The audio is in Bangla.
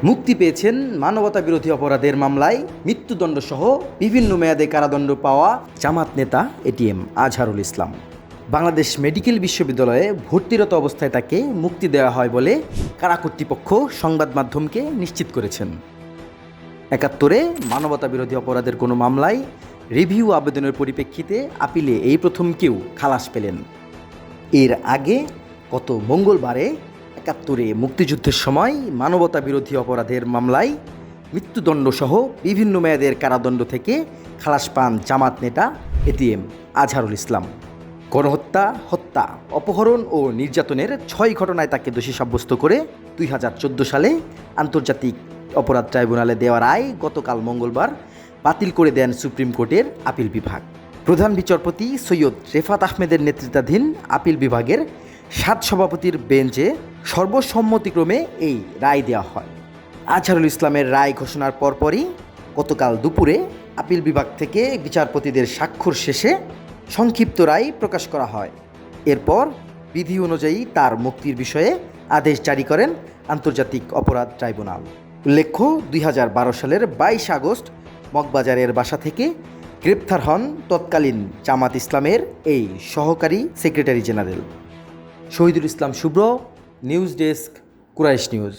মুক্তি পেয়েছেন মানবতাবিরোধী অপরাধের মামলায় মৃত্যুদণ্ডসহ বিভিন্ন মেয়াদে কারাদণ্ড পাওয়া জামাত নেতা এটিএম আজহারুল ইসলাম। বাংলাদেশ মেডিকেল বিশ্ববিদ্যালয়ে ভর্তিরত অবস্থায় তাকে মুক্তি দেওয়া হয় বলে কারা কর্তৃপক্ষ সংবাদ মাধ্যমকে নিশ্চিত করেছেন। ৭১-এ মানবতাবিরোধী অপরাধের কোনো মামলায় রিভিউ আবেদনের পরিপ্রেক্ষিতে আপিলে এই প্রথম কেউ খালাস পেলেন। এর আগে গত মঙ্গলবারে ৭১-এ মুক্তিযুদ্ধের সময় মানবতাবিরোধী অপরাধের মামলায় মৃত্যুদণ্ডসহ বিভিন্ন মেয়াদের কারাদণ্ড থেকে খালাস পান জামাত নেতা এটিএম আজহারুল ইসলাম। গণহত্যা, হত্যা, অপহরণ ও নির্যাতনের ৬ ঘটনায় তাকে দোষী সাব্যস্ত করে ২০১৪ সালে আন্তর্জাতিক অপরাধ ট্রাইব্যুনালে দেওয়া রায় গতকাল মঙ্গলবার বাতিল করে দেন সুপ্রিম কোর্টের আপিল বিভাগ। প্রধান বিচারপতি সৈয়দ রেফাত আহমেদের নেতৃত্বাধীন আপিল বিভাগের ৭ সভাপতির বেঞ্চে সর্বসম্মতিক্রমে এই রায় দেওয়া হয়। আজহারুল ইসলামের রায় ঘোষণার পরপরই গতকাল দুপুরে আপিল বিভাগ থেকে বিচারপতিদের স্বাক্ষর শেষে সংক্ষিপ্ত রায় প্রকাশ করা হয়। এরপর বিধি অনুযায়ী তার মুক্তির বিষয়ে আদেশ জারি করেন আন্তর্জাতিক অপরাধ ট্রাইব্যুনাল। উল্লেখ্য, ২০১২ সালের ২২ আগস্ট মগবাজারের বাসা থেকে গ্রেপ্তার হন তৎকালীন জামাত ইসলামের এই সহকারী সেক্রেটারি জেনারেল। শহীদুল ইসলাম শুভ্র, নিউজ ডেস্ক, কুরাইশ নিউজ।